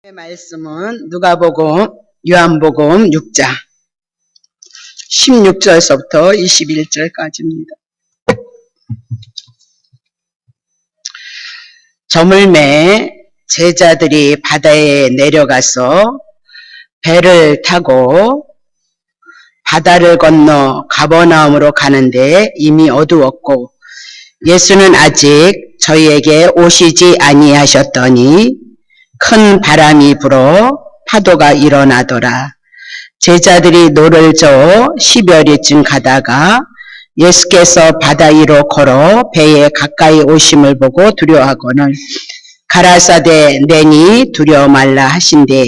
말씀은 누가복음, 요한복음 6장 16절서부터 21절까지입니다. 저물매 제자들이 바다에 내려가서 배를 타고 바다를 건너 가버나움으로 가는데 이미 어두웠고 예수는 아직 저희에게 오시지 아니하셨더니 큰 바람이 불어 파도가 일어나더라. 제자들이 노를 저어 10여리쯤 가다가 예수께서 바다 위로 걸어 배에 가까이 오심을 보고 두려워하고는 가라사대 내니 두려워 말라 하신대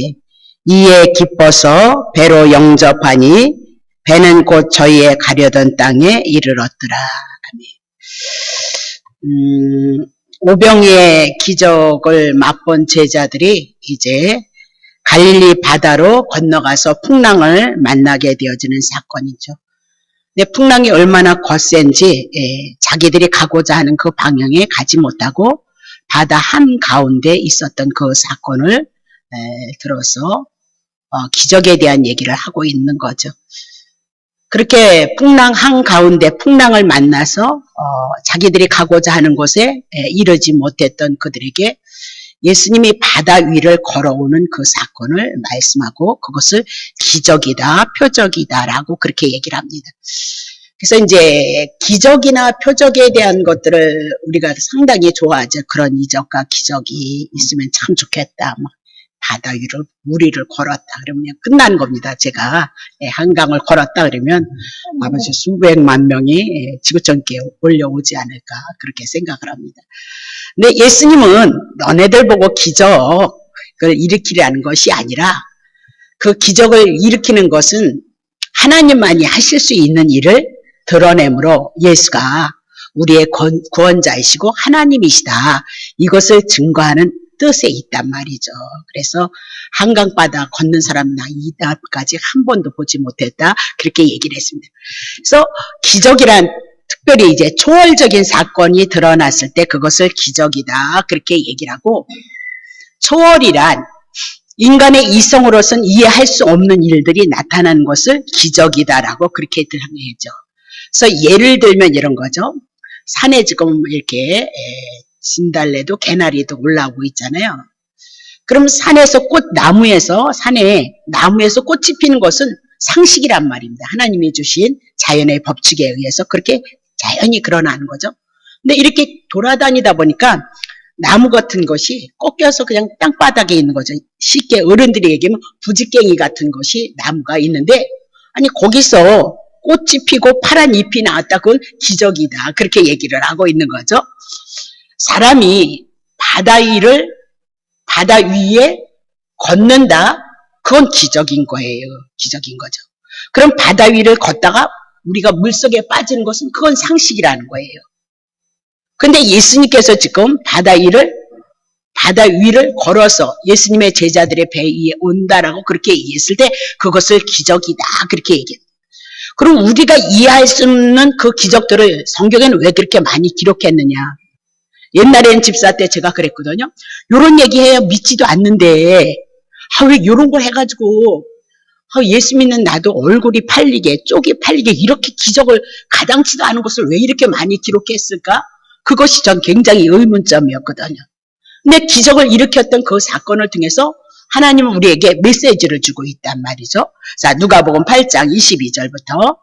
이에 기뻐서 배로 영접하니 배는 곧 저희의 가려던 땅에 이르렀더라. 오병이의 기적을 맛본 제자들이 이제 갈릴리 바다로 건너가서 풍랑을 만나게 되어지는 사건이죠. 근데 풍랑이 얼마나 거센지 자기들이 가고자 하는 그 방향에 가지 못하고 바다 한가운데 있었던 그 사건을 들어서 기적에 대한 얘기를 하고 있는 거죠. 그렇게 풍랑 한가운데 풍랑을 만나서 자기들이 가고자 하는 곳에 이르지 못했던 그들에게 예수님이 바다 위를 걸어오는 그 사건을 말씀하고 그것을 기적이다, 표적이다라고 그렇게 얘기를 합니다. 그래서 이제 기적이나 표적에 대한 것들을 우리가 상당히 좋아하죠. 그런 이적과 기적이 있으면 참 좋겠다. 바다 위를 무리를 걸었다 그러면 그냥 끝난 겁니다. 제가 한강을 걸었다 그러면 아버지 수백만 명이 지구촌께 몰려오지 않을까 그렇게 생각을 합니다. 근데 예수님은 너네들 보고 기적을 일으키려는 것이 아니라 그 기적을 일으키는 것은 하나님만이 하실 수 있는 일을 드러내므로 예수가 우리의 구원자이시고 하나님이시다. 이것을 증거하는 뜻에 있단 말이죠. 그래서 한강바다 걷는 사람 나 이날까지 한 번도 보지 못했다. 그렇게 얘기를 했습니다. 그래서 기적이란 특별히 이제 초월적인 사건이 드러났을 때 그것을 기적이다. 그렇게 얘기를 하고 초월이란 인간의 이성으로서는 이해할 수 없는 일들이 나타나는 것을 기적이다라고 그렇게 들어야죠. 그래서 예를 들면 이런 거죠. 산에 지금 이렇게 진달래도 개나리도 올라오고 있잖아요. 그럼 산에서 산에 나무에서 꽃이 피는 것은 상식이란 말입니다. 하나님이 주신 자연의 법칙에 의해서 그렇게 자연히 그러나는 거죠. 근데 이렇게 돌아다니다 보니까 나무 같은 것이 꺾여서 그냥 땅바닥에 있는 거죠. 쉽게 어른들이 얘기하면 부지깽이 같은 것이 나무가 있는데 아니 거기서 꽃이 피고 파란 잎이 나왔다. 그건 기적이다. 그렇게 얘기를 하고 있는 거죠. 사람이 바다 위에 걷는다. 그건 기적인 거예요. 기적인 거죠. 그럼 바다 위를 걷다가 우리가 물속에 빠지는 것은 그건 상식이라는 거예요. 근데 예수님께서 지금 바다 위를 걸어서 예수님의 제자들의 배 위에 온다라고 그렇게 얘기했을 때 그것을 기적이다. 그렇게 얘기해요. 그럼 우리가 이해할 수 없는 그 기적들을 성경에는 왜 그렇게 많이 기록했느냐. 옛날에는 집사 때 제가 그랬거든요. 요런 얘기해야 믿지도 않는데 왜 요런 걸 해가지고 예수 믿는 나도 얼굴이 팔리게 쪽이 팔리게 이렇게 기적을 가당치도 않은 것을 왜 이렇게 많이 기록했을까? 그것이 전 굉장히 의문점이었거든요. 근데 기적을 일으켰던 그 사건을 통해서 하나님은 우리에게 메시지를 주고 있단 말이죠. 자, 누가복음 8장 22절부터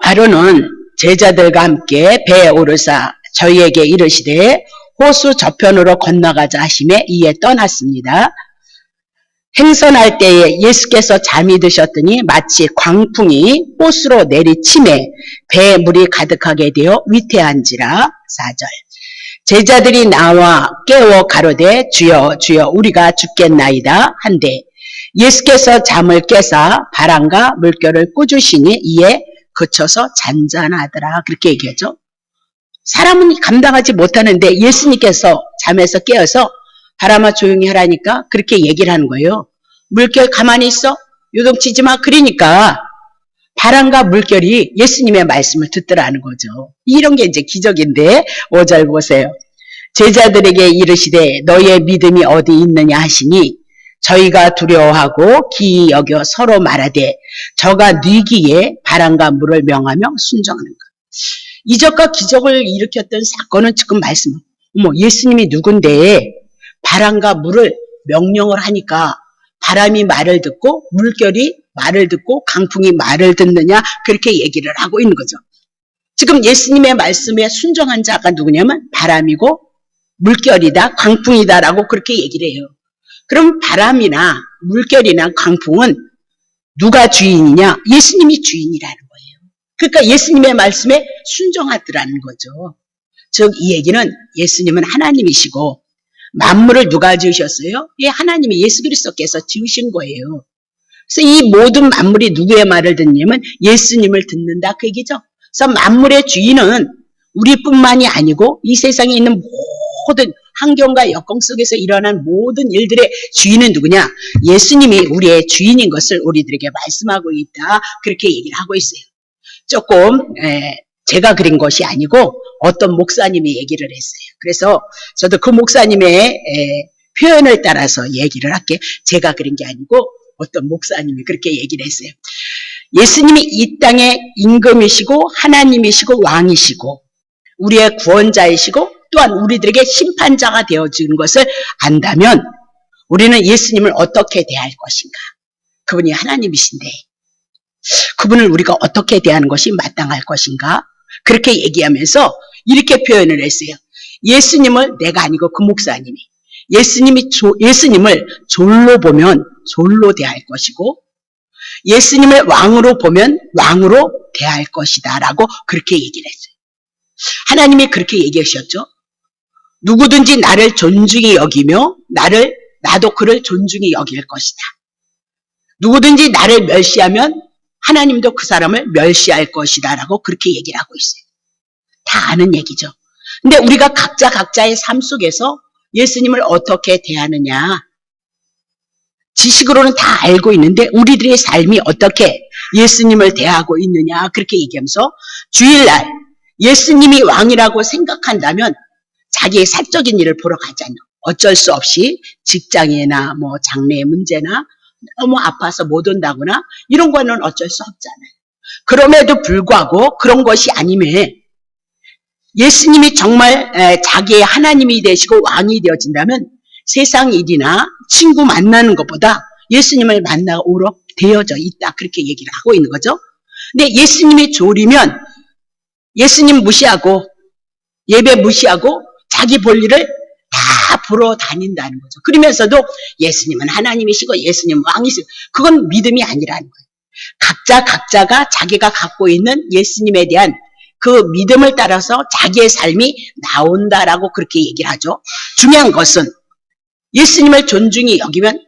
바로는 제자들과 함께 배에 오르사 저희에게 이르시되 호수 저편으로 건너가자 하시매 이에 떠났습니다. 행선할 때에 예수께서 잠이 드셨더니 마치 광풍이 호수로 내리치매 배에 물이 가득하게 되어 위태한지라. 4절 제자들이 나와 깨워 가로되 주여 주여 우리가 죽겠나이다 한데 예수께서 잠을 깨사 바람과 물결을 꾸주시니 이에 그쳐서 잔잔하더라. 그렇게 얘기하죠. 사람은 감당하지 못하는데 예수님께서 잠에서 깨어서 바람아 조용히 하라니까 그렇게 얘기를 하는 거예요. 물결 가만히 있어? 요동치지 마. 그러니까 바람과 물결이 예수님의 말씀을 듣더라는 거죠. 이런 게 이제 기적인데 5절 보세요. 제자들에게 이르시되 너희의 믿음이 어디 있느냐 하시니 저희가 두려워하고 기이 여겨 서로 말하되 저가 뉘기에 바람과 물을 명하며 순종하는 것. 이적과 기적을 일으켰던 사건은 지금 말씀. 예수님이 누군데 바람과 물을 명령을 하니까 바람이 말을 듣고 물결이 말을 듣고 강풍이 말을 듣느냐 그렇게 얘기를 하고 있는 거죠. 지금 예수님의 말씀에 순종한 자가 누구냐면 바람이고 물결이다 강풍이다라고 그렇게 얘기를 해요. 그럼 바람이나 물결이나 강풍은 누가 주인이냐? 예수님이 주인이라는 거예요. 그러니까 예수님의 말씀에 순종하더라는 거죠. 즉 이 얘기는 예수님은 하나님이시고 만물을 누가 지으셨어요? 예, 하나님이 예수 그리스도께서 지으신 거예요. 그래서 이 모든 만물이 누구의 말을 듣냐면 예수님을 듣는다 그 얘기죠. 그래서 만물의 주인은 우리뿐만이 아니고 이 세상에 있는 모든 환경과 여건 속에서 일어난 모든 일들의 주인은 누구냐? 예수님이 우리의 주인인 것을 우리들에게 말씀하고 있다. 그렇게 얘기를 하고 있어요. 조금 제가 그린 것이 아니고 어떤 목사님이 얘기를 했어요. 그래서 저도 그 목사님의 표현을 따라서 얘기를 할게. 제가 그린 게 아니고 어떤 목사님이 그렇게 얘기를 했어요. 예수님이 이 땅의 임금이시고 하나님이시고 왕이시고 우리의 구원자이시고 또한 우리들에게 심판자가 되어주는 것을 안다면 우리는 예수님을 어떻게 대할 것인가? 그분이 하나님이신데 그분을 우리가 어떻게 대하는 것이 마땅할 것인가? 그렇게 얘기하면서 이렇게 표현을 했어요. 예수님을 내가 아니고 그 목사님이 예수님을 졸로 보면 졸로 대할 것이고 예수님을 왕으로 보면 왕으로 대할 것이다 라고 그렇게 얘기를 했어요. 하나님이 그렇게 얘기하셨죠. 누구든지 나를 존중히 여기며 나도 그를 존중히 여길 것이다. 누구든지 나를 멸시하면 하나님도 그 사람을 멸시할 것이다 라고 그렇게 얘기를 하고 있어요. 다 아는 얘기죠. 근데 우리가 각자의 삶 속에서 예수님을 어떻게 대하느냐 지식으로는 다 알고 있는데 우리들의 삶이 어떻게 예수님을 대하고 있느냐 그렇게 얘기하면서 주일날 예수님이 왕이라고 생각한다면 자기의 사적인 일을 보러 가잖아요. 어쩔 수 없이 직장이나 장래의 문제나 너무 아파서 못 온다거나 이런 거는 어쩔 수 없잖아요. 그럼에도 불구하고 그런 것이 아니면 예수님이 정말 자기의 하나님이 되시고 왕이 되어진다면 세상 일이나 친구 만나는 것보다 예수님을 만나오러 되어져 있다 그렇게 얘기를 하고 있는 거죠. 근데 예수님이 졸이면 예수님 무시하고 예배 무시하고 자기 볼 일을 다 보러 다닌다는 거죠. 그러면서도 예수님은 하나님이시고 예수님은 왕이시고 그건 믿음이 아니라는 거예요. 각자가 자기가 갖고 있는 예수님에 대한 그 믿음을 따라서 자기의 삶이 나온다라고 그렇게 얘기를 하죠. 중요한 것은 예수님을 존중히 여기면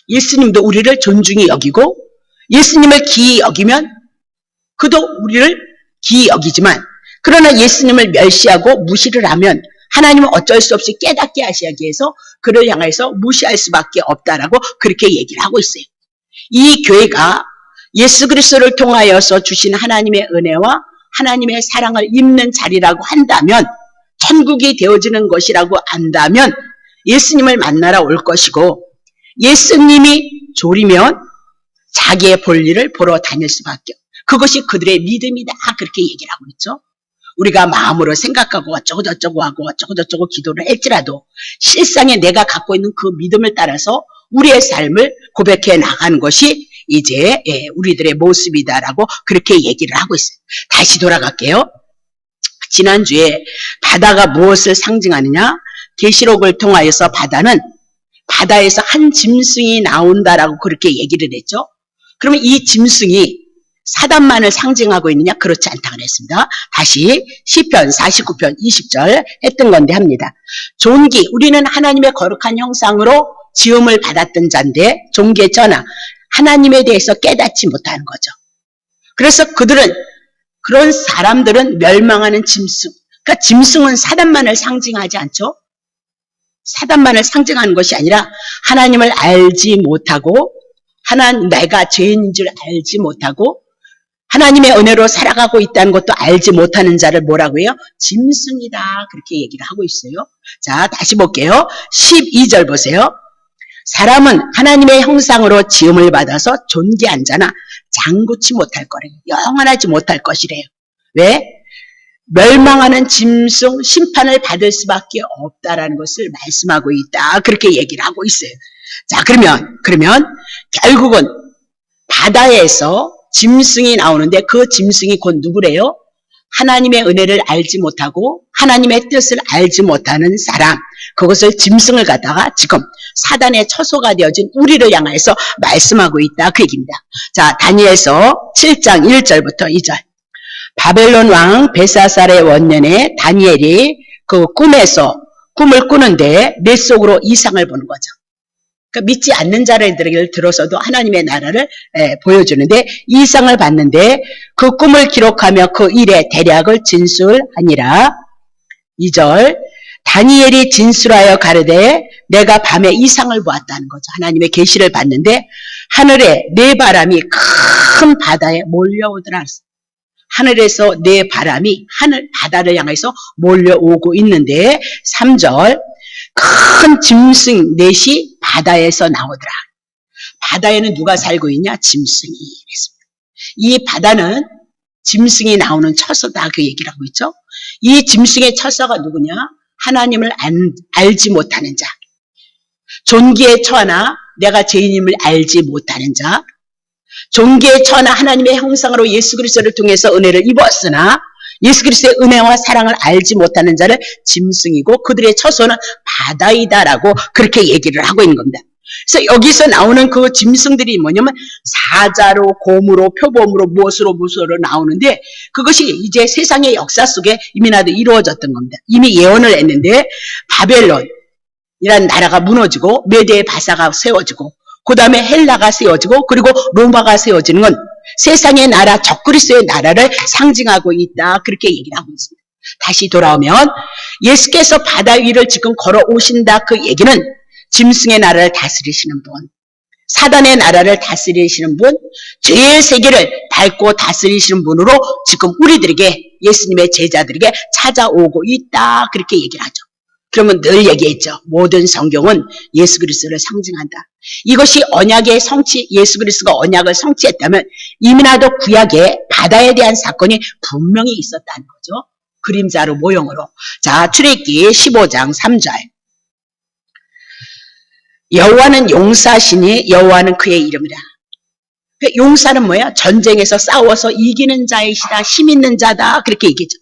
예수님도 우리를 존중히 여기고 예수님을 기이 여기면 그도 우리를 기이 여기지만 그러나 예수님을 멸시하고 무시를 하면 하나님은 어쩔 수 없이 깨닫게 하시기 위해서 그를 향해서 무시할 수밖에 없다라고 그렇게 얘기를 하고 있어요. 이 교회가 예수 그리스도를 통하여서 주신 하나님의 은혜와 하나님의 사랑을 입는 자리라고 한다면 천국이 되어지는 것이라고 안다면 예수님을 만나러 올 것이고 예수님이 졸이면 자기의 볼 일을 보러 다닐 수밖에 그것이 그들의 믿음이다 그렇게 얘기를 하고 있죠. 우리가 마음으로 생각하고 어쩌고저쩌고 하고 어쩌고저쩌고 기도를 할지라도 실상에 내가 갖고 있는 그 믿음을 따라서 우리의 삶을 고백해 나가는 것이 이제 우리들의 모습이다라고 그렇게 얘기를 하고 있어요. 다시 돌아갈게요. 지난주에 바다가 무엇을 상징하느냐? 계시록을 통하여서 바다는 바다에서 한 짐승이 나온다라고 그렇게 얘기를 했죠. 그러면 이 짐승이 사단만을 상징하고 있느냐? 그렇지 않다고 그랬습니다. 다시 시편 49편 20절 했던 건데 합니다. 존귀, 우리는 하나님의 거룩한 형상으로 지음을 받았던 자인데 존귀했잖아. 하나님에 대해서 깨닫지 못하는 거죠. 그래서 그런 사람들은 멸망하는 짐승. 그러니까 짐승은 사단만을 상징하지 않죠. 사단만을 상징하는 것이 아니라 하나님을 알지 못하고 내가 죄인인 줄 알지 못하고 하나님의 은혜로 살아가고 있다는 것도 알지 못하는 자를 뭐라고 해요? 짐승이다. 그렇게 얘기를 하고 있어요. 자, 다시 볼게요. 12절 보세요. 사람은 하나님의 형상으로 지음을 받아서 존귀한 자나 장구치 못할 거래요. 영원하지 못할 것이래요. 왜? 멸망하는 짐승 심판을 받을 수밖에 없다라는 것을 말씀하고 있다. 그렇게 얘기를 하고 있어요. 자, 그러면 결국은 바다에서 짐승이 나오는데 그 짐승이 곧 누구래요? 하나님의 은혜를 알지 못하고 하나님의 뜻을 알지 못하는 사람, 그것을 짐승을 갖다가 지금 사단의 처소가 되어진 우리를 향해서 말씀하고 있다. 그 얘기입니다. 자, 다니엘서 7장 1절부터 2절. 바벨론 왕 벨사살의 원년에 다니엘이 그 꿈에서 꿈을 꾸는데 뇌 속으로 이상을 보는 거죠. 그러니까 믿지 않는 자들에게 들어서도 하나님의 나라를 보여주는데 이상을 봤는데 그 꿈을 기록하며 그 일의 대략을 진술하니라. 2절. 다니엘이 진술하여 가르되 내가 밤에 이상을 보았다는 거죠. 하나님의 계시를 봤는데 하늘에 네 바람이 큰 바다에 몰려오더라. 하늘에서 네 바람이 바다를 향해서 몰려오고 있는데 3절. 큰 짐승 넷이 바다에서 나오더라. 바다에는 누가 살고 있냐? 짐승이. 이 바다는 짐승이 나오는 처소다. 그 얘기를 하고 있죠. 이 짐승의 처소가 누구냐? 하나님을 알지 못하는 자. 존귀에 처하나 내가 죄인임을 알지 못하는 자. 존귀에 처하나 하나님의 형상으로 예수 그리스도를 통해서 은혜를 입었으나 예수 그리스도의 은혜와 사랑을 알지 못하는 자를 짐승이고 그들의 처소는 바다이다라고 그렇게 얘기를 하고 있는 겁니다. 그래서 여기서 나오는 그 짐승들이 뭐냐면 사자로, 곰으로, 표범으로, 무엇으로 나오는데 그것이 이제 세상의 역사 속에 이미 나도 이루어졌던 겁니다. 이미 예언을 했는데 바벨론이라는 나라가 무너지고 메대의 바사가 세워지고 그 다음에 헬라가 세워지고 그리고 로마가 세워지는 건 세상의 나라, 적그리스도의 나라를 상징하고 있다. 그렇게 얘기를 하고 있습니다. 다시 돌아오면 예수께서 바다 위를 지금 걸어오신다. 그 얘기는 짐승의 나라를 다스리시는 분, 사단의 나라를 다스리시는 분, 죄의 세계를 밟고 다스리시는 분으로 지금 우리들에게, 예수님의 제자들에게 찾아오고 있다. 그렇게 얘기를 하죠. 그러면 늘 얘기했죠. 모든 성경은 예수 그리스도를 상징한다. 이것이 언약의 성취, 예수 그리스도가 언약을 성취했다면 이미나도 구약에 바다에 대한 사건이 분명히 있었다는 거죠. 그림자로 모형으로. 자, 출애굽기 15장 3절. 여호와는 용사시니 여호와는 그의 이름이라. 용사는 뭐야? 전쟁에서 싸워서 이기는 자이시다. 힘 있는 자다. 그렇게 얘기죠.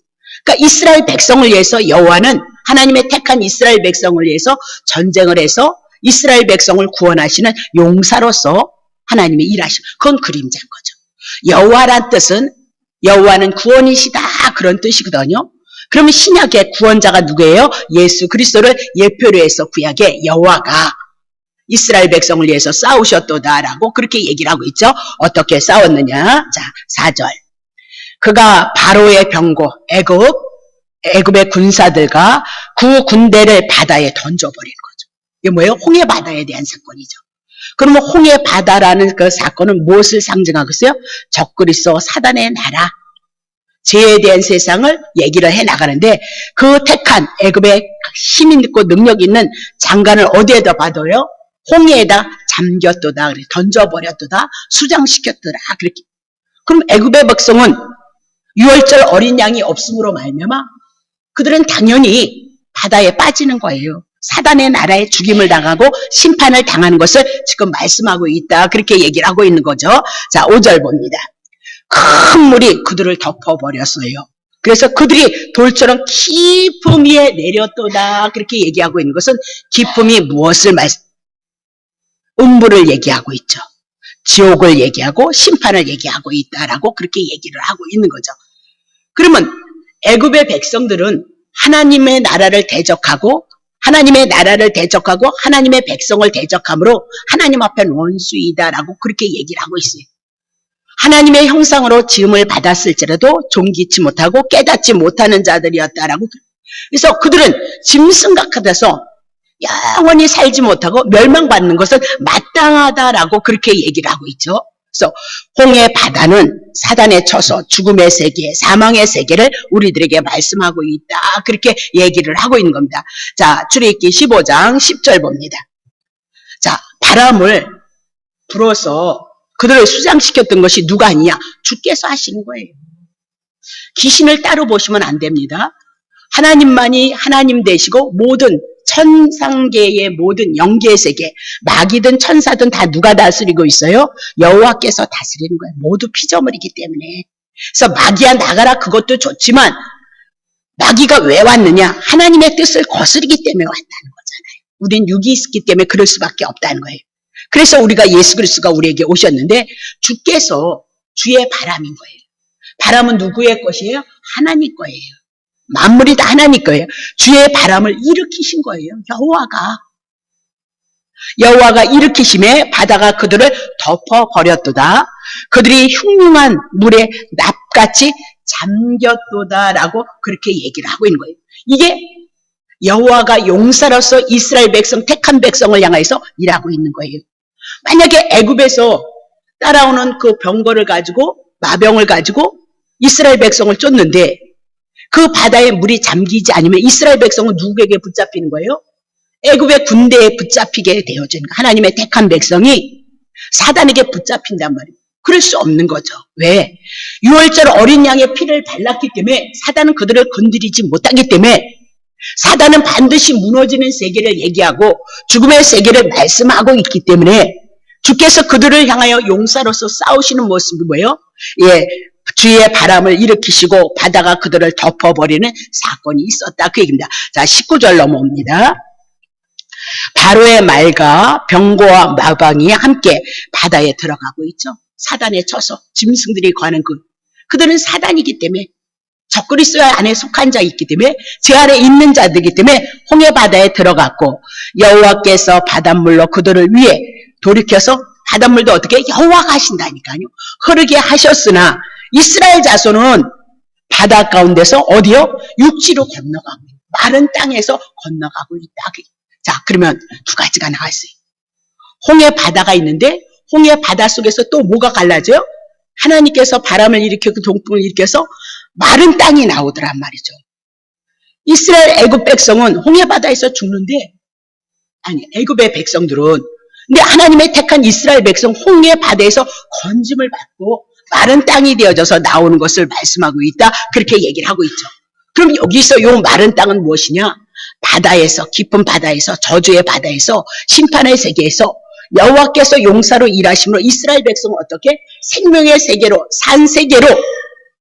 그러니까 이스라엘 백성을 위해서 여호와는 하나님의 택한 이스라엘 백성을 위해서 전쟁을 해서 이스라엘 백성을 구원하시는 용사로서 하나님이 일하시는 그건 그림자인 거죠. 여호와란 뜻은 여호와는 구원이시다 그런 뜻이거든요. 그러면 신약의 구원자가 누구예요? 예수 그리스도를 예표로 해서 구약의 여호와가 이스라엘 백성을 위해서 싸우셨도다라고 그렇게 얘기를 하고 있죠. 어떻게 싸웠느냐? 자, 4절. 그가 바로의 병고 애굽의 군사들과 그 군대를 바다에 던져버린 거죠. 이게 뭐예요? 홍해 바다에 대한 사건이죠. 그러면 홍해 바다라는 그 사건은 무엇을 상징하고 있어요? 적그리스도 사단의 나라, 죄에 대한 세상을 얘기를 해 나가는데 그 택한 애굽의 힘 있고 능력 있는 장관을 어디에다 봐둬요? 홍해에다 잠겼도다, 던져버렸도다, 수장시켰더라. 그렇게. 그럼 애굽의 백성은 유월절 어린 양이 없음으로 말미암아 그들은 당연히 바다에 빠지는 거예요. 사단의 나라에 죽임을 당하고 심판을 당하는 것을 지금 말씀하고 있다. 그렇게 얘기를 하고 있는 거죠. 자, 5절 봅니다. 큰 물이 그들을 덮어버렸어요. 그래서 그들이 돌처럼 깊음 위에 내렸도다. 그렇게 얘기하고 있는 것은 깊음이 무엇을 음부를 얘기하고 있죠. 지옥을 얘기하고 심판을 얘기하고 있다라고 그렇게 얘기를 하고 있는 거죠. 그러면 애굽의 백성들은 하나님의 나라를 대적하고 하나님의 백성을 대적함으로 하나님 앞엔 원수이다라고 그렇게 얘기를 하고 있어요. 하나님의 형상으로 지음을 받았을지라도 존귀치 못하고 깨닫지 못하는 자들이었다라고. 그래서 그들은 짐승 같아서 영원히 살지 못하고 멸망받는 것은 마땅하다라고 그렇게 얘기를 하고 있죠. 그래서 홍해 바다는 사단에 쳐서 죽음의 세계, 사망의 세계를 우리들에게 말씀하고 있다. 그렇게 얘기를 하고 있는 겁니다. 자, 출애굽기 15장 10절 봅니다. 자, 바람을 불어서 그들을 수장시켰던 것이 누가 아니냐? 주께서 하신 거예요. 귀신을 따로 보시면 안 됩니다. 하나님만이 하나님 되시고 모든 천상계의 모든 영계의 세계, 마귀든 천사든 다 누가 다스리고 있어요? 여호와께서 다스리는 거예요. 모두 피조물이기 때문에. 그래서 마귀야 나가라 그것도 좋지만 마귀가 왜 왔느냐? 하나님의 뜻을 거스르기 때문에 왔다는 거잖아요. 우린 육이 있기 때문에 그럴 수밖에 없다는 거예요. 그래서 우리가 예수 그리스도가 우리에게 오셨는데 주께서 주의 바람인 거예요. 바람은 누구의 것이에요? 하나님 거예요. 만물이 다 하나님 거예요. 주의 바람을 일으키신 거예요. 여호와가 일으키심에 바다가 그들을 덮어버렸도다. 그들이 흉흉한 물에 납같이 잠겼도다라고 그렇게 얘기를 하고 있는 거예요. 이게 여호와가 용사로서 이스라엘 백성, 택한 백성을 향해서 일하고 있는 거예요. 만약에 애굽에서 따라오는 그 병거를 가지고 마병을 가지고 이스라엘 백성을 쫓는데 그 바다에 물이 잠기지 않으면 이스라엘 백성은 누구에게 붙잡히는 거예요? 애굽의 군대에 붙잡히게 되어진 하나님의 택한 백성이 사단에게 붙잡힌단 말이에요. 그럴 수 없는 거죠. 왜? 6월절 어린 양의 피를 발랐기 때문에 사단은 그들을 건드리지 못하기 때문에 사단은 반드시 무너지는 세계를 얘기하고 죽음의 세계를 말씀하고 있기 때문에 주께서 그들을 향하여 용사로서 싸우시는 모습이 뭐예요? 예, 주의 바람을 일으키시고 바다가 그들을 덮어버리는 사건이 있었다. 그 얘기입니다. 자, 19절 넘어옵니다. 바로의 말과 병거와 마방이 함께 바다에 들어가고 있죠. 사단에 쳐서 짐승들이 가는 그들은 사단이기 때문에 적그리스도 안에 속한 자이기 때문에 제 안에 있는 자들이기 때문에 홍해 바다에 들어갔고 여호와께서 바닷물로 그들을 위해 돌이켜서 바닷물도 어떻게 여호와가 하신다니까요. 흐르게 하셨으나 이스라엘 자손은 바다 가운데서 어디요? 육지로 건너가고 마른 땅에서 건너가고 있다. 자, 그러면 두 가지가 나와 있어요. 홍해 바다가 있는데 홍해 바다 속에서 또 뭐가 갈라져요? 하나님께서 바람을 일으키고 동풍을 일으켜서 마른 땅이 나오더란 말이죠. 이스라엘 애굽 백성은 홍해 바다에서 죽는데 아니 애굽의 백성들은 근데 하나님의 택한 이스라엘 백성 홍해 바다에서 건짐을 받고 마른 땅이 되어져서 나오는 것을 말씀하고 있다. 그렇게 얘기를 하고 있죠. 그럼 여기서 이 마른 땅은 무엇이냐? 바다에서 깊은 바다에서 저주의 바다에서 심판의 세계에서 여호와께서 용사로 일하심으로 이스라엘 백성은 어떻게? 생명의 세계로 산 세계로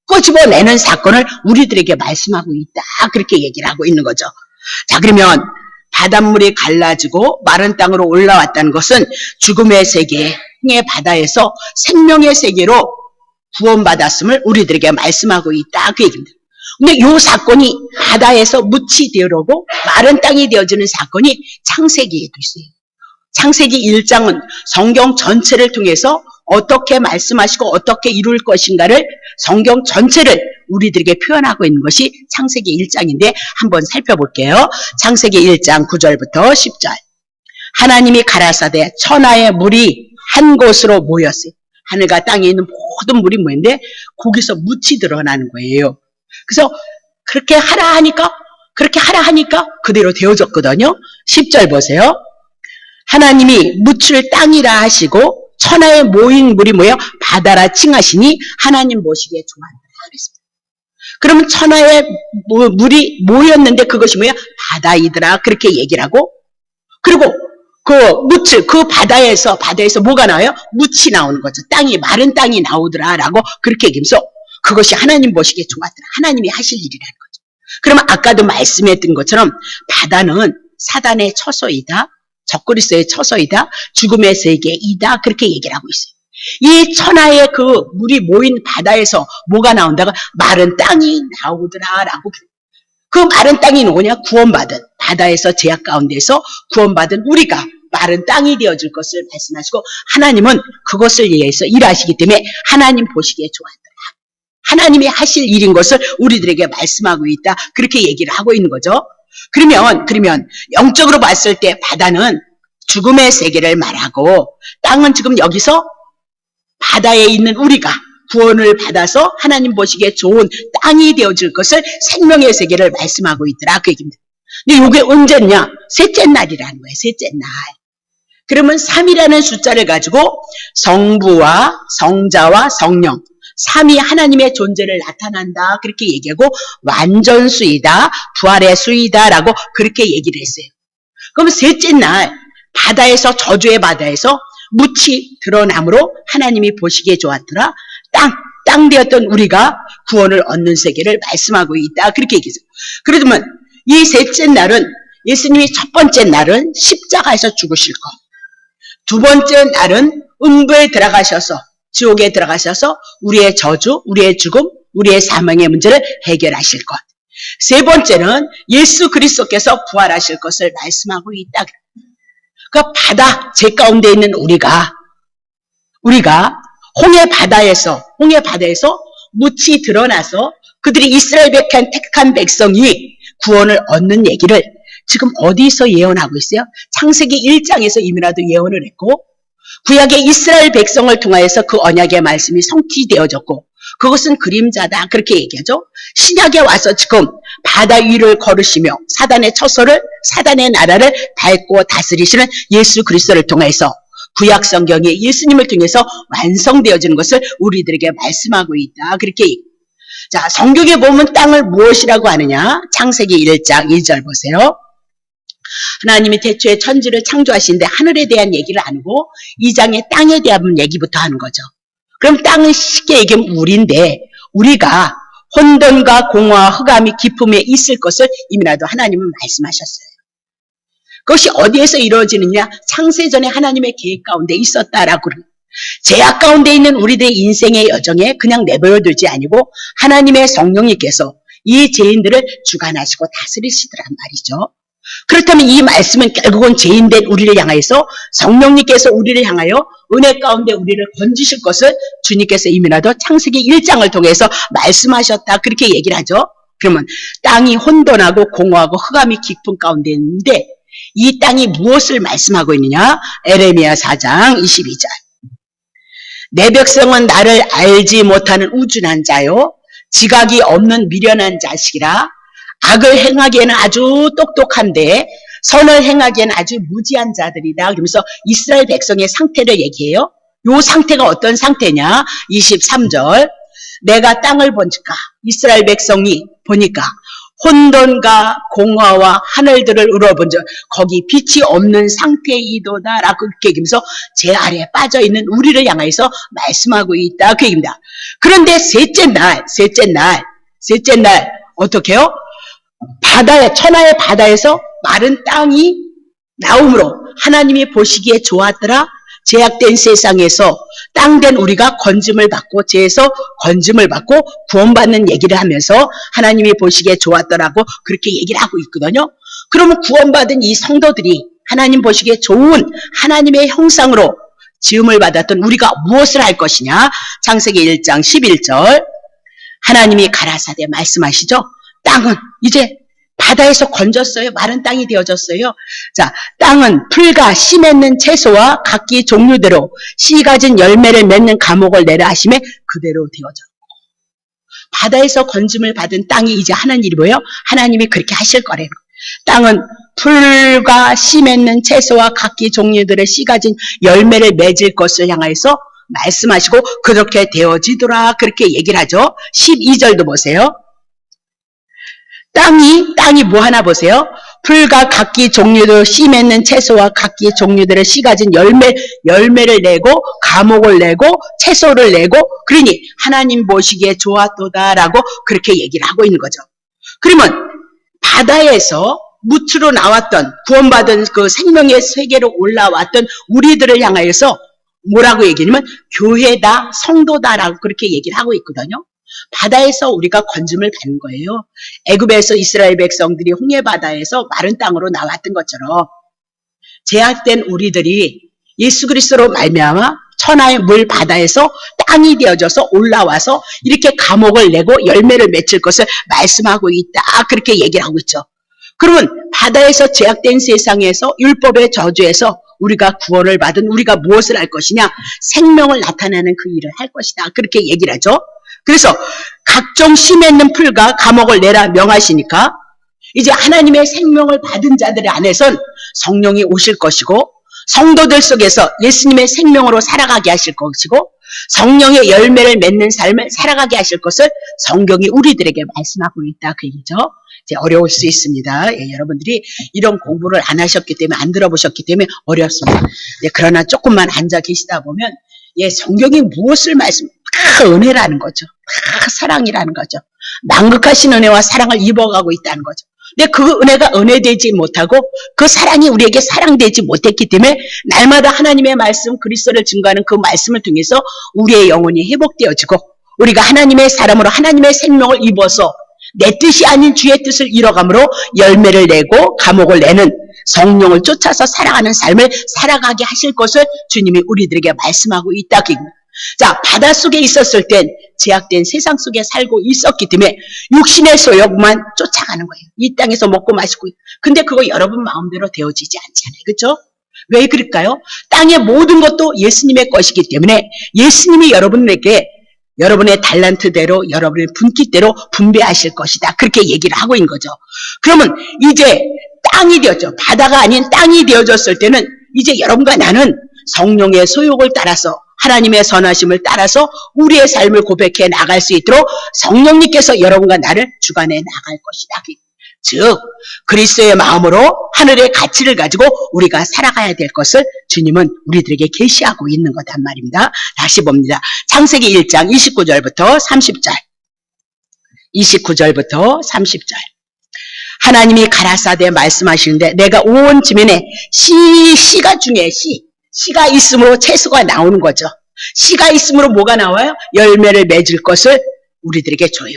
꼬집어내는 사건을 우리들에게 말씀하고 있다. 그렇게 얘기를 하고 있는 거죠. 자, 그러면 바닷물이 갈라지고 마른 땅으로 올라왔다는 것은 죽음의 세계, 홍해 바다에서 생명의 세계로 구원받았음을 우리들에게 말씀하고 있다. 그 얘기입니다. 근데 이 사건이 바다에서 묻이 되어오고 마른 땅이 되어지는 사건이 창세기에도 있어요. 창세기 1장은 성경 전체를 통해서 어떻게 말씀하시고 어떻게 이룰 것인가를 성경 전체를 우리들에게 표현하고 있는 것이 창세기 1장인데 한번 살펴볼게요. 창세기 1장 9절부터 10절. 하나님이 가라사대 천하의 물이 한 곳으로 모였어요. 하늘과 땅에 있는 모든 물이 모였는데 거기서 묻이 드러나는 거예요. 그래서 그렇게 하라 하니까 그대로 되어졌거든요. 10절 보세요. 하나님이 묻을 땅이라 하시고 천하에 모인 물이 모여 바다라 칭하시니 하나님 보시기에 좋았다 그랬습니다. 그러면 천하에 물이 모였는데 그것이 뭐야? 바다이더라 그렇게 얘기를 하고 그리고 그 바다에서 뭐가 나와요? 묻이 나오는 거죠. 마른 땅이 나오더라라고 그렇게 얘기하면서 그것이 하나님 보시기에 좋았더라. 하나님이 하실 일이라는 거죠. 그러면 아까도 말씀했던 것처럼 바다는 사단의 처소이다. 적그리스도의 처소이다. 죽음의 세계이다. 그렇게 얘기를 하고 있어요. 이 천하의 그 물이 모인 바다에서 뭐가 나온다고? 마른 땅이 나오더라라고. 그 마른 땅이 누구냐? 구원받은 바다에서 제약 가운데서 구원받은 우리가 마른 땅이 되어질 것을 말씀하시고 하나님은 그것을 위해서 일하시기 때문에 하나님 보시기에 좋았더라. 하나님이 하실 일인 것을 우리들에게 말씀하고 있다. 그렇게 얘기를 하고 있는 거죠. 그러면 영적으로 봤을 때 바다는 죽음의 세계를 말하고 땅은 지금 여기서 바다에 있는 우리가 구원을 받아서 하나님 보시기에 좋은 땅이 되어줄 것을 생명의 세계를 말씀하고 있더라 그 얘기입니다. 근데 이게 언제냐? 셋째 날이라는 거예요. 셋째 날. 그러면 3이라는 숫자를 가지고 성부와 성자와 성령 3이 하나님의 존재를 나타난다 그렇게 얘기하고 완전수이다 부활의 수이다 라고 그렇게 얘기를 했어요. 그럼 셋째 날 바다에서 저주의 바다에서 묻이 드러남으로 하나님이 보시기에 좋았더라. 땅 되었던 우리가 구원을 얻는 세계를 말씀하고 있다 그렇게 얘기했어요. 그러면 이 셋째 날은 예수님이 첫 번째 날은 십자가에서 죽으실 것, 두 번째 날은 음부에 들어가셔서 지옥에 들어가셔서 우리의 저주, 우리의 죽음, 우리의 사망의 문제를 해결하실 것, 세 번째는 예수 그리스도께서 부활하실 것을 말씀하고 있다. 그 바다 제 가운데 있는 우리가 홍해 바다에서 묻이 드러나서 그들이 이스라엘 택한 백성이 구원을 얻는 얘기를 지금 어디서 예언하고 있어요? 창세기 1장에서 이미라도 예언을 했고 구약의 이스라엘 백성을 통하여서 그 언약의 말씀이 성취되어졌고 그것은 그림자다 그렇게 얘기하죠. 신약에 와서 지금 바다 위를 걸으시며 사단의 처소를 사단의 나라를 밟고 다스리시는 예수 그리스도를 통해서 구약 성경이 예수님을 통해서 완성되어지는 것을 우리들에게 말씀하고 있다 그렇게 얘기합니다. 자, 성경에 보면 땅을 무엇이라고 하느냐? 창세기 1장 2절 보세요. 하나님이 태초에 천지를 창조하시는데 하늘에 대한 얘기를 안 하고 2장에 땅에 대한 얘기부터 하는 거죠. 그럼 땅은 쉽게 얘기하면 우리인데 우리가 혼돈과 공허와 흑암이 깊음에 있을 것을 이미라도 하나님은 말씀하셨어요. 그것이 어디에서 이루어지느냐? 창세전에 하나님의 계획 가운데 있었다라고. 죄악 가운데 있는 우리들의 인생의 여정에 그냥 내버려두지 아니고 하나님의 성령님께서 이 죄인들을 주관하시고 다스리시더란 말이죠. 그렇다면 이 말씀은 결국은 죄인된 우리를 향하여서 성령님께서 우리를 향하여 은혜 가운데 우리를 건지실 것을 주님께서 이미라도 창세기 1장을 통해서 말씀하셨다 그렇게 얘기를 하죠. 그러면 땅이 혼돈하고 공허하고 흑암이 깊은 가운데 있는데 이 땅이 무엇을 말씀하고 있느냐? 에레미야 4장 22절. 내 백성은 나를 알지 못하는 우준한 자요 지각이 없는 미련한 자식이라 악을 행하기에는 아주 똑똑한데 선을 행하기에는 아주 무지한 자들이다. 그러면서 이스라엘 백성의 상태를 얘기해요. 이 상태가 어떤 상태냐? 23절. 내가 땅을 보니까 이스라엘 백성이 보니까 혼돈과 공허와 하늘들을 우러본즉 거기 빛이 없는 상태이도다 라고 그렇게 얘기하면서 제 아래에 빠져있는 우리를 향해서 말씀하고 있다 그 얘기입니다. 그런데 셋째 날 어떻게 해요? 바다에 천하의 바다에서 마른 땅이 나오므로 하나님이 보시기에 좋았더라. 죄악된 세상에서 땅된 우리가 건짐을 받고 죄에서 건짐을 받고 구원받는 얘기를 하면서 하나님이 보시기에 좋았더라고 그렇게 얘기를 하고 있거든요. 그러면 구원받은 이 성도들이 하나님 보시기에 좋은 하나님의 형상으로 지음을 받았던 우리가 무엇을 할 것이냐? 창세기 1장 11절 하나님이 가라사대 말씀하시죠. 땅은 이제 바다에서 건졌어요. 마른 땅이 되어졌어요. 자, 땅은 풀과 씨 맺는 채소와 각기 종류대로 씨 가진 열매를 맺는 감옥을 내라 하심에 그대로 되어졌고 바다에서 건짐을 받은 땅이 이제 하는 일이 뭐예요? 하나님이 그렇게 하실 거래요. 땅은 풀과 씨 맺는 채소와 각기 종류들의 씨 가진 열매를 맺을 것을 향해서 말씀하시고 그렇게 되어지더라 그렇게 얘기를 하죠. 12절도 보세요. 땅이 뭐 하나 보세요. 풀과 각기 종류대로 씨 맺는 채소와 각기 종류대로 씨 가진 열매를 내고 감옥을 내고 채소를 내고 그러니 하나님 보시기에 좋았도다라고 그렇게 얘기를 하고 있는 거죠. 그러면 바다에서 무트로 나왔던 구원받은 그 생명의 세계로 올라왔던 우리들을 향하여서 뭐라고 얘기하냐면 교회다 성도다라고 그렇게 얘기를 하고 있거든요. 바다에서 우리가 건짐을 받는 거예요. 애굽에서 이스라엘 백성들이 홍해 바다에서 마른 땅으로 나왔던 것처럼 제약된 우리들이 예수 그리스도로 말미암아 천하의 물 바다에서 땅이 되어져서 올라와서 이렇게 감옥을 내고 열매를 맺을 것을 말씀하고 있다 그렇게 얘기를 하고 있죠. 그러면 바다에서 제약된 세상에서 율법의 저주에서 우리가 구원을 받은 우리가 무엇을 할 것이냐? 생명을 나타내는 그 일을 할 것이다. 그렇게 얘기를 하죠. 그래서 각종 씨 맺는 풀과 감옥을 내라 명하시니까 이제 하나님의 생명을 받은 자들 안에선 성령이 오실 것이고 성도들 속에서 예수님의 생명으로 살아가게 하실 것이고 성령의 열매를 맺는 삶을 살아가게 하실 것을 성경이 우리들에게 말씀하고 있다. 그 얘기죠. 이제 어려울 수 있습니다. 예, 여러분들이 이런 공부를 안 하셨기 때문에 안 들어보셨기 때문에 어렵습니다. 예, 그러나 조금만 앉아 계시다 보면 예, 성경이 무엇을 다 은혜라는 거죠. 다 사랑이라는 거죠. 만극하신 은혜와 사랑을 입어가고 있다는 거죠. 근데 그 은혜가 은혜되지 못하고 그 사랑이 우리에게 사랑되지 못했기 때문에 날마다 하나님의 말씀 그리스도를 증거하는 그 말씀을 통해서 우리의 영혼이 회복되어지고 우리가 하나님의 사람으로 하나님의 생명을 입어서 내 뜻이 아닌 주의 뜻을 이뤄감으로 열매를 내고 감옥을 내는 성령을 쫓아서 살아가는 삶을 살아가게 하실 것을 주님이 우리들에게 말씀하고 있다. 자, 바닷속에 있었을 땐 제약된 세상 속에 살고 있었기 때문에 육신의 소욕만 쫓아가는 거예요. 이 땅에서 먹고 마시고. 근데 그거 여러분 마음대로 되어지지 않잖아요. 그렇죠? 왜 그럴까요? 땅의 모든 것도 예수님의 것이기 때문에 예수님이 여러분에게 여러분의 달란트대로 여러분의 분기대로 분배하실 것이다. 그렇게 얘기를 하고 있는 거죠. 그러면 이제 땅이 되었죠. 바다가 아닌 땅이 되어졌을 때는 이제 여러분과 나는 성령의 소욕을 따라서 하나님의 선하심을 따라서 우리의 삶을 고백해 나갈 수 있도록 성령님께서 여러분과 나를 주관해 나갈 것이다. 즉 그리스도의 마음으로 하늘의 가치를 가지고 우리가 살아가야 될 것을 주님은 우리들에게 계시하고 있는 거단 말입니다. 다시 봅니다. 창세기 1장 29절부터 30절 29절부터 30절 하나님이 가라사대 말씀하시는데 내가 온 지면에 씨가 중에 씨가 있으므로 채소가 나오는 거죠. 씨가 있으므로 뭐가 나와요? 열매를 맺을 것을 우리들에게 줘요.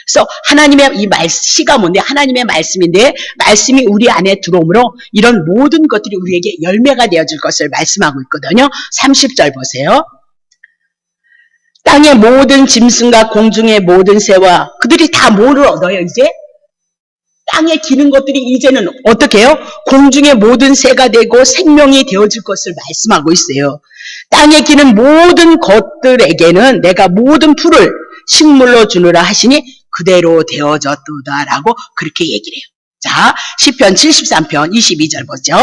그래서 하나님의 이 씨가 뭔데? 하나님의 말씀인데 말씀이 우리 안에 들어오므로 이런 모든 것들이 우리에게 열매가 되어질 것을 말씀하고 있거든요. 30절 보세요. 땅의 모든 짐승과 공중의 모든 새와 그들이 다 뭐를 얻어요? 이제 땅에 기는 것들이 이제는 어떻게 해요? 공중의 모든 새가 되고 생명이 되어질 것을 말씀하고 있어요. 땅에 기는 모든 것들에게는 내가 모든 풀을 식물로 주느라 하시니 그대로 되어졌도다라고 그렇게 얘기를 해요. 자, 시편 73편 22절 보죠.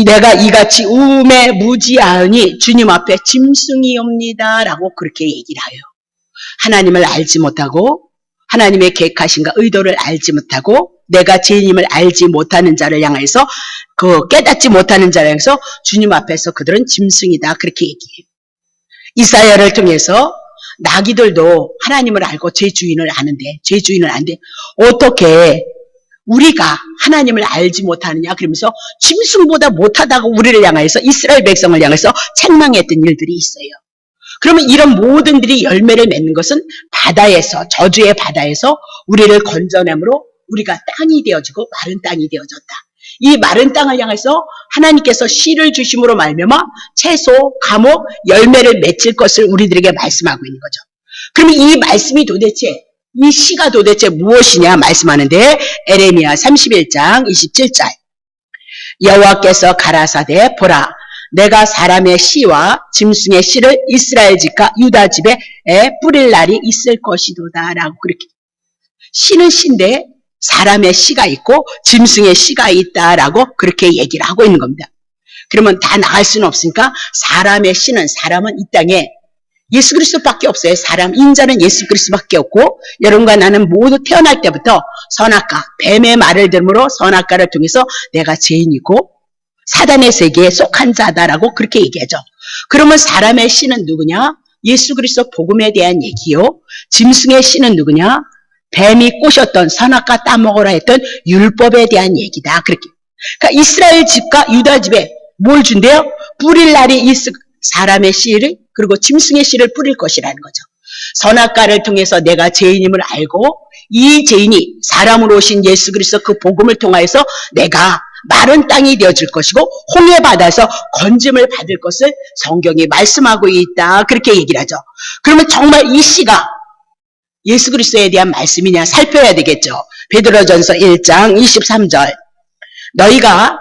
내가 이같이 우음에 무지하으니 주님 앞에 짐승이옵니다라고 그렇게 얘기를 해요. 하나님을 알지 못하고 하나님의 계획하신가 의도를 알지 못하고 내가 죄인임을 알지 못하는 자를 향해서 그 깨닫지 못하는 자를 향해서 주님 앞에서 그들은 짐승이다 그렇게 얘기해요. 이사야를 통해서 나귀들도 하나님을 알고 죄 주인을 아는데 어떻게 우리가 하나님을 알지 못하느냐 그러면서 짐승보다 못하다고 우리를 향해서 이스라엘 백성을 향해서 책망했던 일들이 있어요. 그러면 이런 모든들이 열매를 맺는 것은 바다에서 저주의 바다에서 우리를 건져내므로 우리가 땅이 되어지고 마른 땅이 되어졌다. 이 마른 땅을 향해서 하나님께서 씨를 주심으로 말미암아 채소, 감옥, 열매를 맺을 것을 우리들에게 말씀하고 있는 거죠. 그러면 이 말씀이 도대체 이 씨가 도대체 무엇이냐 말씀하는데 에레미야 31장 27절 여호와께서 가라사대 보라 내가 사람의 씨와 짐승의 씨를 이스라엘 집과 유다 집에 뿌릴 날이 있을 것이도다 라고 그렇게 씨는 씨인데 사람의 씨가 있고 짐승의 씨가 있다라고 그렇게 얘기를 하고 있는 겁니다. 그러면 다 나갈 수는 없으니까 사람의 씨는 사람은 이 땅에 예수 그리스도밖에 없어요. 사람 인자는 예수 그리스도밖에 없고 여러분과 나는 모두 태어날 때부터 선악과 뱀의 말을 들으므로 선악과를 통해서 내가 죄인이고 사단의 세계에 속한 자다라고 그렇게 얘기하죠. 그러면 사람의 씨는 누구냐? 예수 그리스도 복음에 대한 얘기요. 짐승의 씨는 누구냐? 뱀이 꼬셨던 선악과 따먹으라 했던 율법에 대한 얘기다. 그렇게. 그러니까 이스라엘 집과 유다 집에 뭘 준대요? 뿌릴 날이 사람의 씨를 그리고 짐승의 씨를 뿌릴 것이라는 거죠. 선악과를 통해서 내가 죄인임을 알고 이 죄인이 사람으로 오신 예수 그리스도 그 복음을 통하여서 내가 마른 땅이 되어질 것이고 홍해 바다에서 건짐을 받을 것을 성경이 말씀하고 있다. 그렇게 얘기를 하죠. 그러면 정말 이 씨가 예수 그리스도에 대한 말씀이냐 살펴야 되겠죠. 베드로전서 1장 23절 너희가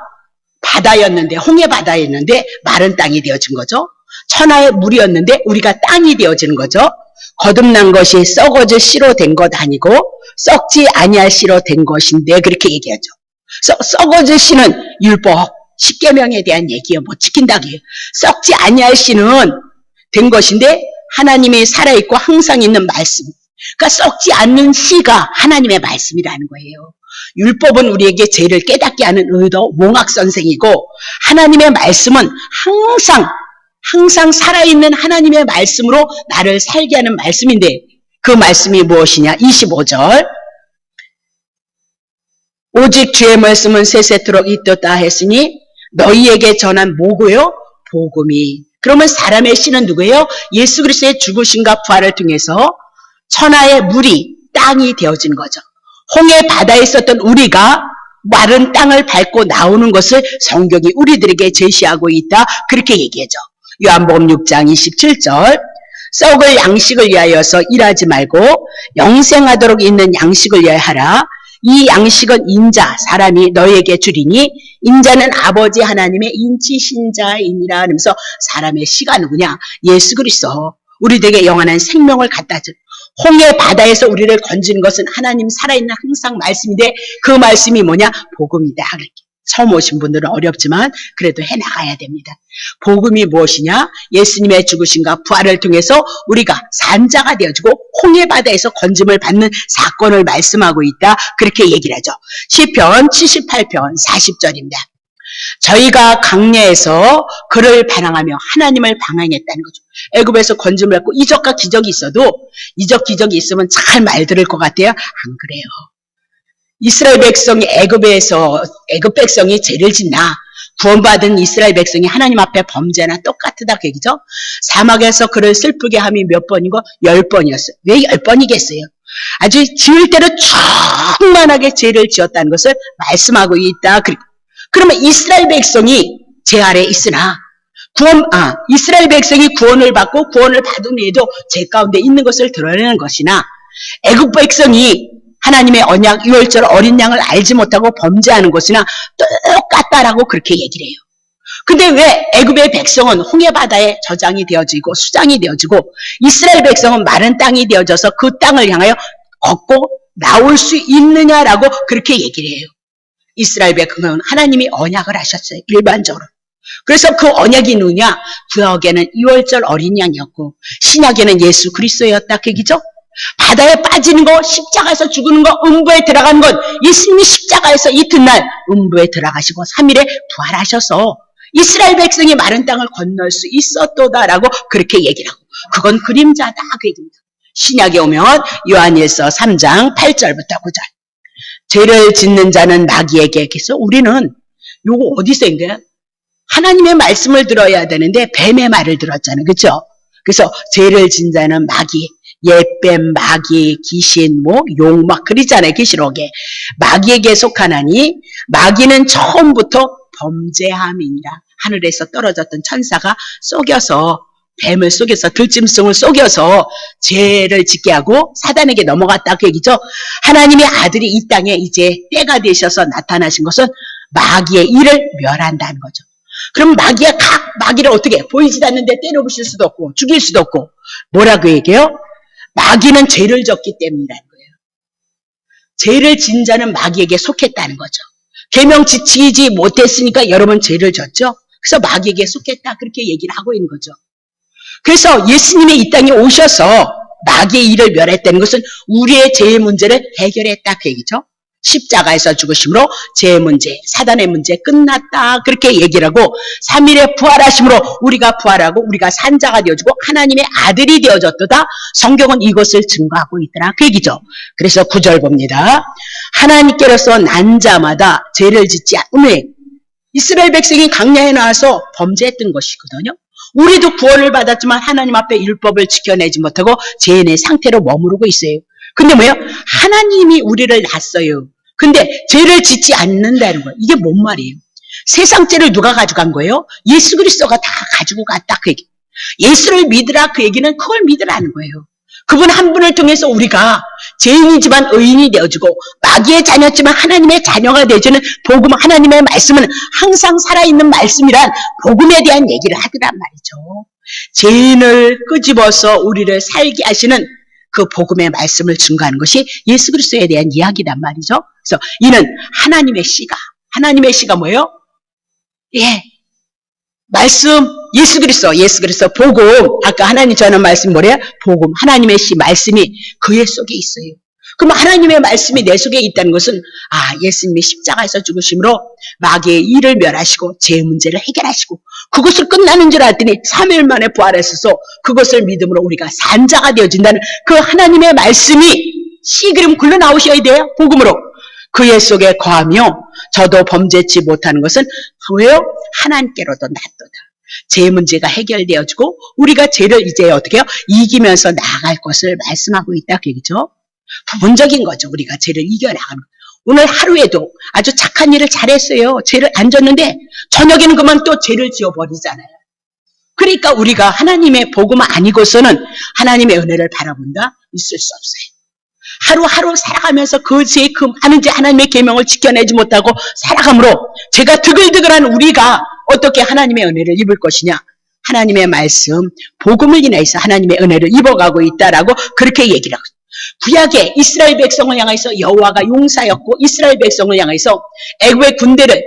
바다였는데, 홍해 바다였는데 마른 땅이 되어진 거죠. 천하의 물이었는데 우리가 땅이 되어지는 거죠. 거듭난 것이 썩어질 씨로 된 것 아니고 썩지 아니할 씨로 된 것인데 그렇게 얘기하죠. 썩어질 씨는 율법, 십계명에 대한 얘기예요. 뭐 지킨다기예요. 썩지 아니할 씨는 된 것인데 하나님이 살아있고 항상 있는 말씀. 그러니까 썩지 않는 씨가 하나님의 말씀이라는 거예요. 율법은 우리에게 죄를 깨닫게 하는 의도, 몽학 선생이고 하나님의 말씀은 항상 살아있는 하나님의 말씀으로 나를 살게 하는 말씀인데 그 말씀이 무엇이냐? 25절. 오직 주의 말씀은 세세토록 있도다 했으니 너희에게 전한 뭐고요? 복음이. 그러면 사람의 씨는 누구예요? 예수 그리스도의 죽으심과 부활을 통해서 천하의 물이 땅이 되어진 거죠. 홍해 바다에 있었던 우리가 마른 땅을 밟고 나오는 것을 성경이 우리들에게 제시하고 있다. 그렇게 얘기하죠. 요한복음 6장 27절. 썩을 양식을 위하여서 일하지 말고 영생하도록 있는 양식을 위하여 하라. 이 양식은 인자, 사람이 너희에게 주리니 인자는 아버지 하나님의 인치신 자이니라. 하면서 사람의 씨가 누구냐? 예수 그리스도. 우리들에게 영원한 생명을 갖다 준 홍해 바다에서 우리를 건지는 것은 하나님 살아있는 항상 말씀인데 그 말씀이 뭐냐? 복음이다. 처음 오신 분들은 어렵지만 그래도 해나가야 됩니다. 복음이 무엇이냐? 예수님의 죽으심과 부활을 통해서 우리가 산자가 되어지고 홍해 바다에서 건짐을 받는 사건을 말씀하고 있다. 그렇게 얘기를 하죠. 시편 78편 40절입니다. 저희가 강야에서 그를 반항하며 하나님을 방황했다는 거죠. 애굽에서 건짐을 받고 이적과 기적이 있어도 이적 기적이 있으면 잘 말 들을 것 같아요? 안 그래요. 이스라엘 백성이 애굽 백성이 죄를 짓나 구원받은 이스라엘 백성이 하나님 앞에 범죄나 똑같다 그 얘기죠. 사막에서 그를 슬프게 함이 몇 번이고 10번이었어요. 왜 10번이겠어요? 아주 지을 대로 충만하게 죄를 지었다는 것을 말씀하고 있다. 그러면 이스라엘 백성이 죄 아래 있으나 이스라엘 백성이 구원을 받고 구원을 받은 후에도 죄 가운데 있는 것을 드러내는 것이나 애굽 백성이 하나님의 언약 유월절 어린 양을 알지 못하고 범죄하는 것이나 똑같다라고 그렇게 얘기를 해요. 근데 왜 애굽의 백성은 홍해 바다에 저장이 되어지고 수장이 되어지고 이스라엘 백성은 마른 땅이 되어져서 그 땅을 향하여 걷고 나올 수 있느냐라고 그렇게 얘기를 해요. 이스라엘 백성은 하나님이 언약을 하셨어요. 일반적으로. 그래서 그 언약이 누구냐? 구약에는 유월절 어린 양이었고 신약에는 예수 그리스도였다 그 얘기죠. 바다에 빠지는 거, 십자가에서 죽는 거, 음부에 들어가는 건 예수님이 십자가에서 이튿날 음부에 들어가시고 3일에 부활하셔서 이스라엘 백성이 마른 땅을 건널 수 있었도다라고 그렇게 얘기를 하고 그건 그림자다 그 얘기입니다. 신약에 오면 요한일서 3장 8절부터 9절. 죄를 짓는 자는 마귀에게. 그래서 우리는 요거 어디서 인 거야? 하나님의 말씀을 들어야 되는데 뱀의 말을 들었잖아요. 그렇죠? 그래서 죄를 짓는 자는 마귀, 옛뱀, 마귀, 귀신, 용 막 그러잖아요. 계시록에. 마귀에게 속하나니 마귀는 처음부터 범죄함이니라. 하늘에서 떨어졌던 천사가 속여서 뱀을 속여서 들짐승을 속여서 죄를 짓게 하고 사단에게 넘어갔다 그 얘기죠. 하나님의 아들이 이 땅에 이제 때가 되셔서 나타나신 것은 마귀의 일을 멸한다는 거죠. 그럼 마귀를 어떻게 보이지도 않는데 때려부실 수도 없고 죽일 수도 없고 뭐라고 얘기해요? 마귀는 죄를 졌기 때문이라는 거예요. 죄를 진 자는 마귀에게 속했다는 거죠. 계명 지키지 못했으니까 여러분 죄를 졌죠. 그래서 마귀에게 속했다 그렇게 얘기를 하고 있는 거죠. 그래서 예수님이 이 땅에 오셔서 마귀의 일을 멸했다는 것은 우리의 죄의 문제를 해결했다 그 얘기죠. 십자가에서 죽으심으로 죄의 문제, 사단의 문제 끝났다 그렇게 얘기를 하고 3일에 부활하심으로 우리가 부활하고 우리가 산자가 되어지고 하나님의 아들이 되어졌도다. 성경은 이것을 증거하고 있더라 그 얘기죠. 그래서 9절 봅니다. 하나님께로서 난 자마다 죄를 짓지 않으니 이스라엘 백성이 광야에 나와서 범죄했던 것이거든요. 우리도 구원을 받았지만 하나님 앞에 율법을 지켜내지 못하고 죄인의 상태로 머무르고 있어요. 근데 뭐예요? 하나님이 우리를 낳았어요. 근데 죄를 짓지 않는다는 거예요. 이게 뭔 말이에요? 세상 죄를 누가 가져간 거예요? 예수 그리스도가 다 가지고 갔다 그 얘기. 예수를 믿으라 그 얘기는 그걸 믿으라는 거예요. 그분 한 분을 통해서 우리가 죄인이지만 의인이 되어주고 마귀의 자녀지만 하나님의 자녀가 되어주는 복음, 하나님의 말씀은 항상 살아있는 말씀이란 복음에 대한 얘기를 하더란 말이죠. 죄인을 끄집어서 우리를 살게 하시는 그 복음의 말씀을 증거하는 것이 예수 그리스도에 대한 이야기란 말이죠. 그래서 이는 하나님의 씨가 뭐예요? 예, 말씀, 예수 그리스도 복음. 아까 하나님 전한 말씀 뭐래요? 복음, 하나님의 씨 말씀이 그의 속에 있어요. 그럼 하나님의 말씀이 내 속에 있다는 것은 예수님이 십자가에서 죽으심으로 마귀의 일을 멸하시고 죄 문제를 해결하시고 그것을 끝나는 줄 알았더니 3일 만에 부활하셔서 그것을 믿음으로 우리가 산자가 되어진다는 그 하나님의 말씀이 씨 그럼 굴러 나오셔야 돼요. 복음으로. 그의 속에 거하며 저도 범죄치 못하는 것은 왜요? 하나님께로도 낫도다. 죄 문제가 해결되어지고 우리가 죄를 이제 어떻게 해요? 이기면서 나아갈 것을 말씀하고 있다. 그 얘기죠. 부분적인 거죠. 우리가 죄를 이겨나가는 거. 오늘 하루에도 아주 착한 일을 잘했어요. 죄를 안 졌는데 저녁에는 그만 또 죄를 지어버리잖아요. 그러니까 우리가 하나님의 복음 아니고서는 하나님의 은혜를 바라본다? 있을 수 없어요. 하루하루 살아가면서 그 죄의 그 많은 죄 하나님의 계명을 지켜내지 못하고 살아감으로 죄가 드글드글한 우리가 어떻게 하나님의 은혜를 입을 것이냐. 하나님의 말씀, 복음을 인해서 하나님의 은혜를 입어가고 있다라고 그렇게 얘기를 하고 구약의 이스라엘 백성을 향해서 여호와가 용사였고 이스라엘 백성을 향해서 애굽의 군대를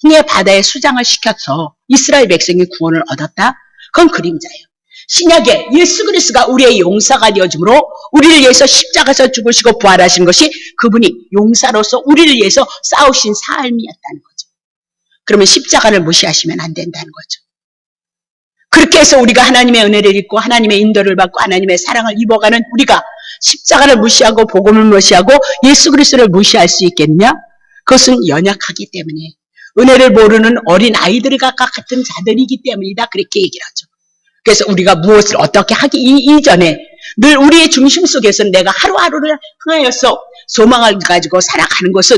홍해 바다에 수장을 시켜서 이스라엘 백성이 구원을 얻었다. 그건 그림자예요. 신약에 예수 그리스도가 우리의 용사가 되어줌으로 우리를 위해서 십자가에서 죽으시고 부활하신 것이 그분이 용사로서 우리를 위해서 싸우신 삶이었다는 거죠. 그러면 십자가를 무시하시면 안 된다는 거죠. 그렇게 해서 우리가 하나님의 은혜를 입고 하나님의 인도를 받고 하나님의 사랑을 입어가는 우리가 십자가를 무시하고 복음을 무시하고 예수 그리스도를 무시할 수 있겠냐? 그것은 연약하기 때문에 은혜를 모르는 어린 아이들과 같은 자들이기 때문이다. 그렇게 얘기를 하죠. 그래서 우리가 무엇을 어떻게 하기 이전에 늘 우리의 중심 속에서는 내가 하루하루를 향하여서 소망을 가지고 살아가는 것은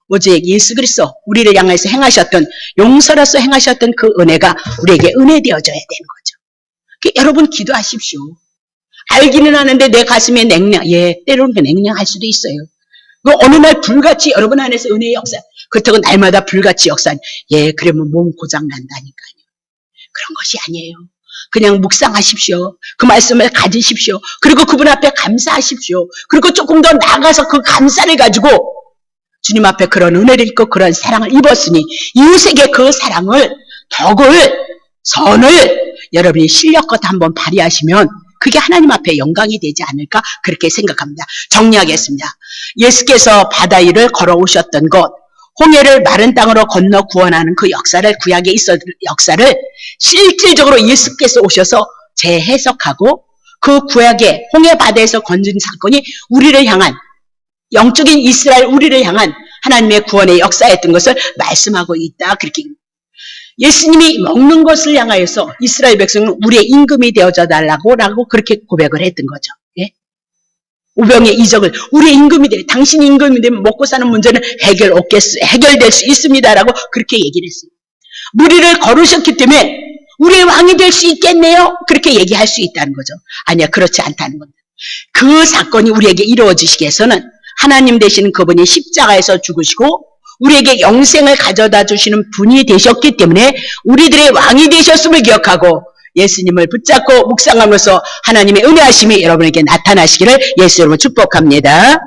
오직 예수 그리스도 우리를 향해서 행하셨던 용서로서 행하셨던 그 은혜가 우리에게 은혜 되어져야 되는 거죠. 여러분 기도하십시오. 알기는 하는데 내 가슴에 때로는 냉랭할 수도 있어요. 그 어느 날 불같이 여러분 안에서 은혜의 역사, 그렇다고 날마다 불같이 역사, 그러면 몸 고장 난다니까요. 그런 것이 아니에요. 그냥 묵상하십시오. 그 말씀을 가지십시오. 그리고 그분 앞에 감사하십시오. 그리고 조금 더 나아가서 그 감사를 가지고 주님 앞에 그런 은혜를 입고 그런 사랑을 입었으니 이웃에게 그 사랑을, 덕을, 선을 여러분이 실력껏 한번 발휘하시면 그게 하나님 앞에 영광이 되지 않을까 그렇게 생각합니다. 정리하겠습니다. 예수께서 바다 위를 걸어오셨던 것, 홍해를 마른 땅으로 건너 구원하는 그 역사를 구약에 있었던 역사를 실질적으로 예수께서 오셔서 재해석하고 그 구약의 홍해 바다에서 건진 사건이 우리를 향한 영적인 이스라엘 우리를 향한 하나님의 구원의 역사였던 것을 말씀하고 있다. 그렇게 예수님이 먹는 것을 향하여서 이스라엘 백성은 우리의 임금이 되어져 달라고 그렇게 고백을 했던 거죠. 예? 우병의 이적을 우리의 임금이 돼. 당신이 임금이 되면 먹고 사는 문제는 해결될 수 있습니다라고 그렇게 얘기를 했어요. 무리를 걸으셨기 때문에 우리의 왕이 될 수 있겠네요. 그렇게 얘기할 수 있다는 거죠. 아니야, 그렇지 않다는 겁니다. 그 사건이 우리에게 이루어지시기 위해서는 하나님 되시는 그분이 십자가에서 죽으시고 우리에게 영생을 가져다 주시는 분이 되셨기 때문에 우리들의 왕이 되셨음을 기억하고 예수님을 붙잡고 묵상함으로써 하나님의 은혜하심이 여러분에게 나타나시기를 예수 이름으로 축복합니다.